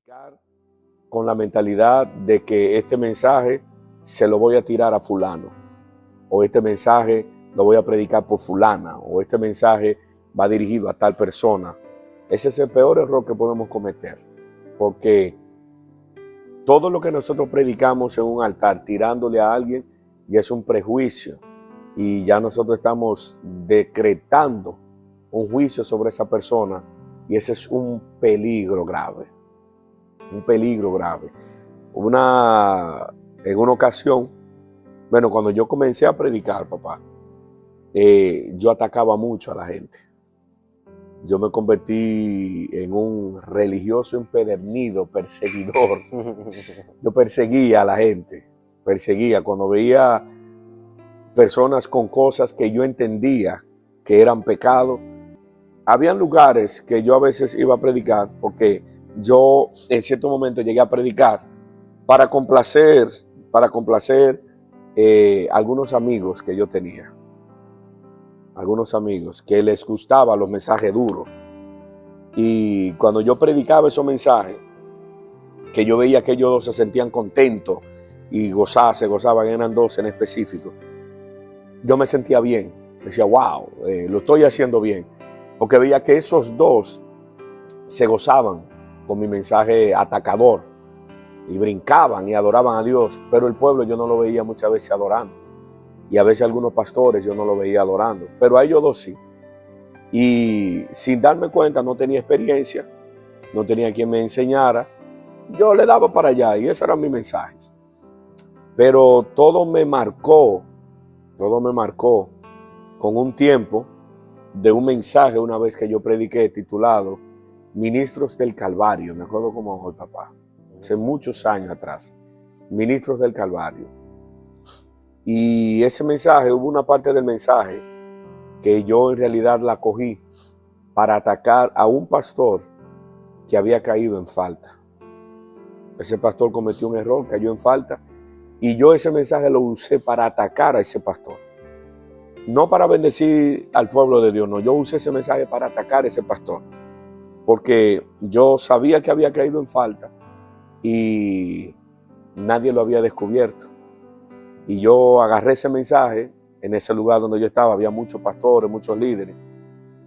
predicar con la mentalidad de que este mensaje se lo voy a tirar a fulano, o este mensaje lo voy a predicar por fulana, o este mensaje va dirigido a tal persona. Ese es el peor error que podemos cometer, porque todo lo que nosotros predicamos en un altar tirándole a alguien ya es un prejuicio, y ya nosotros estamos decretando un juicio sobre esa persona, y ese es un peligro grave. Un peligro grave. En una ocasión, cuando yo comencé a predicar, papá, yo atacaba mucho a la gente. Yo me convertí en un religioso empedernido, perseguidor. Yo perseguía a la gente, perseguía cuando veía personas con cosas que yo entendía que eran pecado. Habían lugares que yo a veces iba a predicar porque yo en cierto momento llegué a predicar para complacer algunos amigos que yo tenía. Algunos amigos que les gustaban los mensajes duros. Y cuando yo predicaba esos mensajes, que yo veía que ellos se sentían contentos y se gozaban, eran dos en específico, yo me sentía bien. Decía, wow, lo estoy haciendo bien. Porque veía que esos dos se gozaban con mi mensaje atacador y brincaban y adoraban a Dios, pero el pueblo yo no lo veía muchas veces adorando, y a veces algunos pastores yo no lo veía adorando, pero a ellos dos sí. Y sin darme cuenta, no tenía experiencia, no tenía quien me enseñara, yo le daba para allá y esos eran mis mensajes. Pero todo me marcó con un tiempo de un mensaje una vez que yo prediqué titulado Ministros del Calvario. Me acuerdo como hoy, papá, hace muchos años atrás, Ministros del Calvario. Y ese mensaje, hubo una parte del mensaje que yo en realidad la cogí para atacar a un pastor que había caído en falta. Ese pastor cometió un error, cayó en falta, y yo ese mensaje lo usé para atacar a ese pastor. No para bendecir al pueblo de Dios, no. Yo usé ese mensaje para atacar a ese pastor, porque yo sabía que había caído en falta y nadie lo había descubierto. Y yo agarré ese mensaje en ese lugar donde yo estaba. Había muchos pastores, muchos líderes.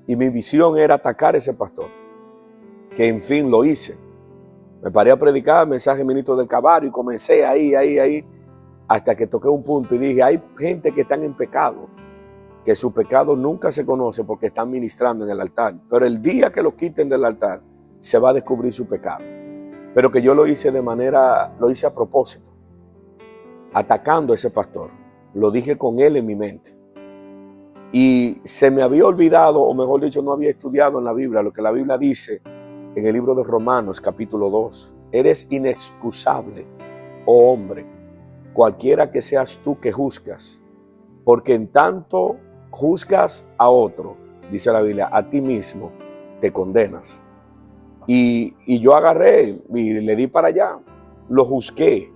Y mi visión era atacar a ese pastor, que en fin lo hice. Me paré a predicar el mensaje Ministro del Calvario y comencé ahí, hasta que toqué un punto y dije, hay gente que están en pecado, que su pecado nunca se conoce porque están ministrando en el altar. Pero el día que lo quiten del altar, se va a descubrir su pecado. Pero que yo lo hice a propósito, atacando a ese pastor. Lo dije con él en mi mente. Y se me había olvidado, o mejor dicho, no había estudiado en la Biblia, lo que la Biblia dice en el libro de Romanos, capítulo 2. Eres inexcusable, oh hombre, cualquiera que seas tú que juzgas, porque en tanto juzgas a otro, dice la Biblia, a ti mismo te condenas. Y yo agarré y le di para allá, lo juzgué,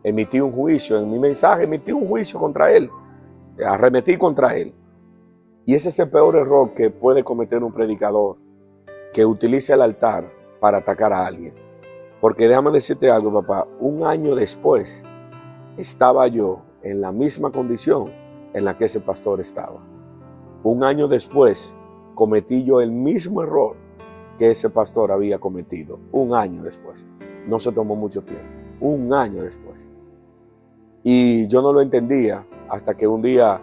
emití un juicio, en mi mensaje emití un juicio contra él, arremetí contra él. Y ese es el peor error que puede cometer un predicador, que utilice el altar para atacar a alguien. Porque déjame decirte algo, papá, un año después estaba yo en la misma condición en la que ese pastor estaba. Un año después cometí yo el mismo error que ese pastor había cometido. Un año después. No se tomó mucho tiempo. Un año después. Y yo no lo entendía hasta que un día,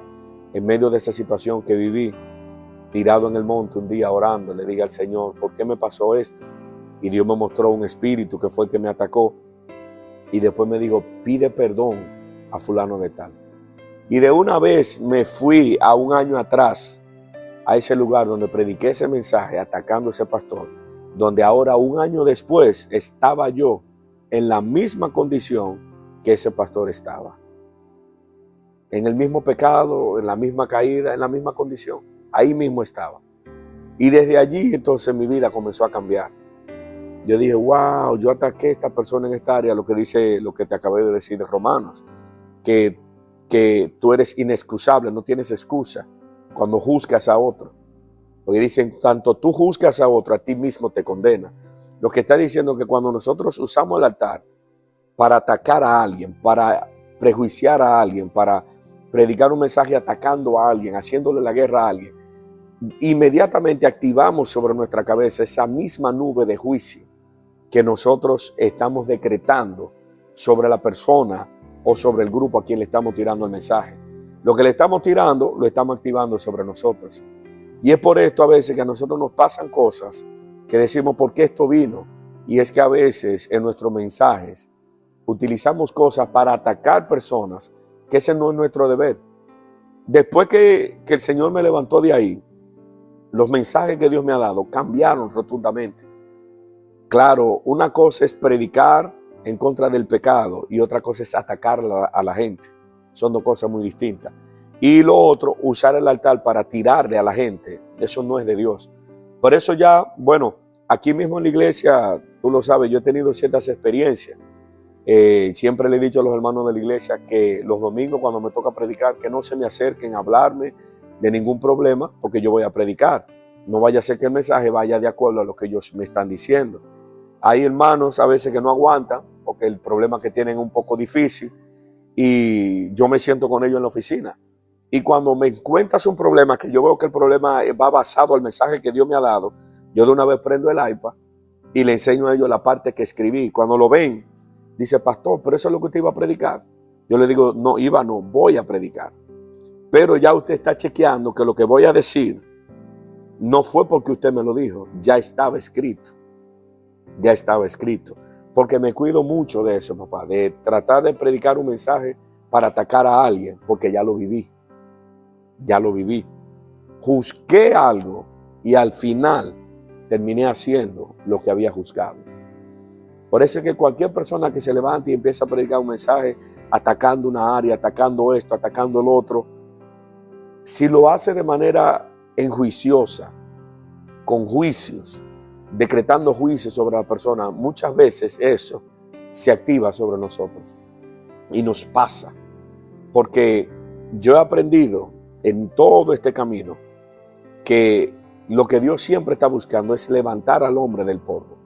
en medio de esa situación que viví, tirado en el monte un día orando, le dije al Señor, ¿por qué me pasó esto? Y Dios me mostró un espíritu que fue el que me atacó. Y después me dijo, pide perdón a fulano de tal. Y de una vez me fui a un año atrás, a ese lugar donde prediqué ese mensaje, atacando a ese pastor, donde ahora un año después estaba yo en la misma condición que ese pastor estaba. En el mismo pecado, en la misma caída, en la misma condición. Ahí mismo estaba. Y desde allí entonces mi vida comenzó a cambiar. Yo dije, wow, yo ataqué a esta persona en esta área, lo que te acabé de decir de Romanos, que tú eres inexcusable, no tienes excusa cuando juzgas a otro. Porque dicen, tanto tú juzgas a otro, a ti mismo te condena. Lo que está diciendo que cuando nosotros usamos el altar para atacar a alguien, para prejuiciar a alguien, para predicar un mensaje atacando a alguien, haciéndole la guerra a alguien, inmediatamente activamos sobre nuestra cabeza esa misma nube de juicio que nosotros estamos decretando sobre la persona o sobre el grupo a quien le estamos tirando el mensaje. Lo que le estamos tirando, lo estamos activando sobre nosotros. Y es por esto a veces que a nosotros nos pasan cosas que decimos, ¿por qué esto vino? Y es que a veces en nuestros mensajes utilizamos cosas para atacar personas, que ese no es nuestro deber. Después que el Señor me levantó de ahí, los mensajes que Dios me ha dado cambiaron rotundamente. Claro, una cosa es predicar en contra del pecado y otra cosa es atacar a la gente. Son dos cosas muy distintas. Y lo otro, usar el altar para tirarle a la gente. Eso no es de Dios. Por eso ya, bueno, aquí mismo en la iglesia, tú lo sabes, yo he tenido ciertas experiencias. Siempre le he dicho a los hermanos de la iglesia que los domingos cuando me toca predicar, que no se me acerquen a hablarme de ningún problema, porque yo voy a predicar. No vaya a ser que el mensaje vaya de acuerdo a lo que ellos me están diciendo. Hay hermanos a veces que no aguantan, porque el problema que tienen es un poco difícil, y yo me siento con ellos en la oficina. Y cuando me encuentras un problema, que yo veo que el problema va basado al mensaje que Dios me ha dado, yo de una vez prendo el iPad y le enseño a ellos la parte que escribí. Cuando lo ven, dice, pastor, pero eso es lo que usted iba a predicar. Yo le digo, no, voy a predicar. Pero ya usted está chequeando que lo que voy a decir no fue porque usted me lo dijo, ya estaba escrito. Ya estaba escrito. Porque me cuido mucho de eso, papá, de tratar de predicar un mensaje para atacar a alguien, porque ya lo viví. Ya lo viví. Juzgué algo y al final terminé haciendo lo que había juzgado. Por eso es que cualquier persona que se levante y empieza a predicar un mensaje atacando una área, atacando esto, atacando el otro, si lo hace de manera enjuiciosa, con juicios, decretando juicios sobre la persona, muchas veces eso se activa sobre nosotros y nos pasa. Porque yo he aprendido en todo este camino que lo que Dios siempre está buscando es levantar al hombre del polvo,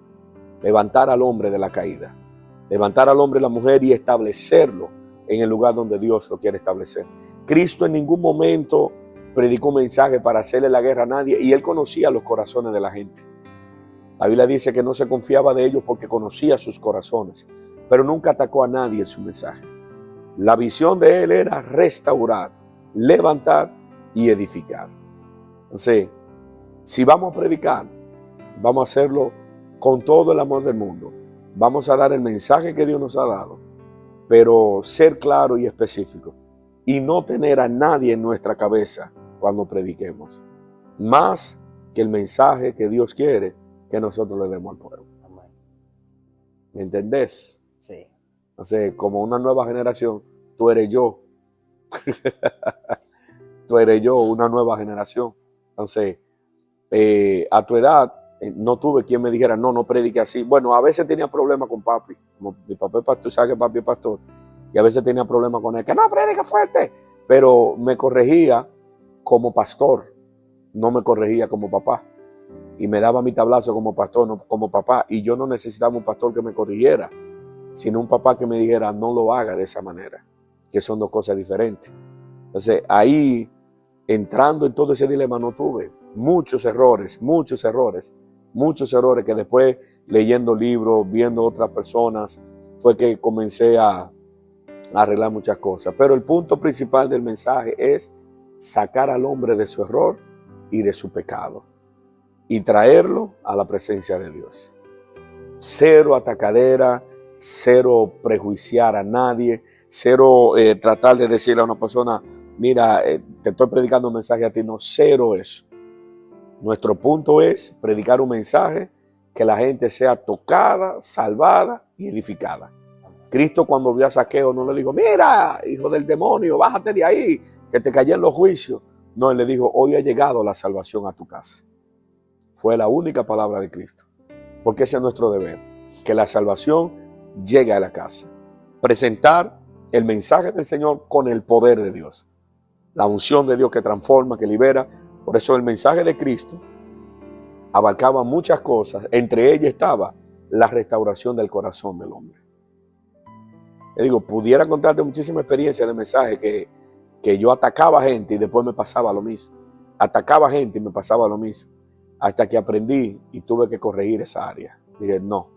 levantar al hombre de la caída, levantar al hombre y la mujer y establecerlo en el lugar donde Dios lo quiere establecer. Cristo en ningún momento predicó un mensaje para hacerle la guerra a nadie y él conocía los corazones de la gente. La Biblia dice que no se confiaba de ellos porque conocía sus corazones, pero nunca atacó a nadie en su mensaje. La visión de él era restaurar, levantar y edificar. Entonces, si vamos a predicar, vamos a hacerlo con todo el amor del mundo. Vamos a dar el mensaje que Dios nos ha dado, pero ser claro y específico y no tener a nadie en nuestra cabeza cuando prediquemos, más que el mensaje que Dios quiere que nosotros le demos al pueblo. Amén. ¿Me entendés? Sí. Entonces, como una nueva generación, tú eres yo. Tú eres yo, una nueva generación. Entonces, a tu edad, no tuve quien me dijera, no predique así. Bueno, a veces tenía problemas con papi. Como mi papá es pastor, tú sabes que papi es pastor. Y a veces tenía problemas con él, que no, predica fuerte. Pero me corregía como pastor, no me corregía como papá. Y me daba mi tablazo como pastor, no como papá. Y yo no necesitaba un pastor que me corrigiera, sino un papá que me dijera, no lo haga de esa manera, que son dos cosas diferentes. Entonces, ahí, entrando en todo ese dilema, no tuve muchos errores que después, leyendo libros, viendo otras personas, fue que comencé a arreglar muchas cosas. Pero el punto principal del mensaje es sacar al hombre de su error y de su pecado y traerlo a la presencia de Dios. Cero atacadera, cero prejuiciar a nadie, cero tratar de decirle a una persona, mira, te estoy predicando un mensaje a ti. No, cero eso. Nuestro punto es predicar un mensaje que la gente sea tocada, salvada y edificada. Cristo cuando vio a Zaqueo no le dijo, mira, hijo del demonio, bájate de ahí, que te cayeron los juicios. No, él le dijo, hoy ha llegado la salvación a tu casa. Fue la única palabra de Cristo. Porque ese es nuestro deber, que la salvación llegue a la casa. Presentar el mensaje del Señor con el poder de Dios. La unción de Dios que transforma, que libera. Por eso el mensaje de Cristo abarcaba muchas cosas. Entre ellas estaba la restauración del corazón del hombre. Le digo, pudiera contarte muchísima experiencia de mensajes que yo atacaba gente y después me pasaba lo mismo. Atacaba gente y me pasaba lo mismo. Hasta que aprendí y tuve que corregir esa área. Dije, no,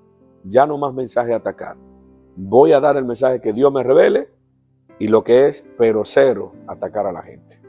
ya no más mensaje de atacar. Voy a dar el mensaje que Dios me revele y lo que es, pero cero atacar a la gente.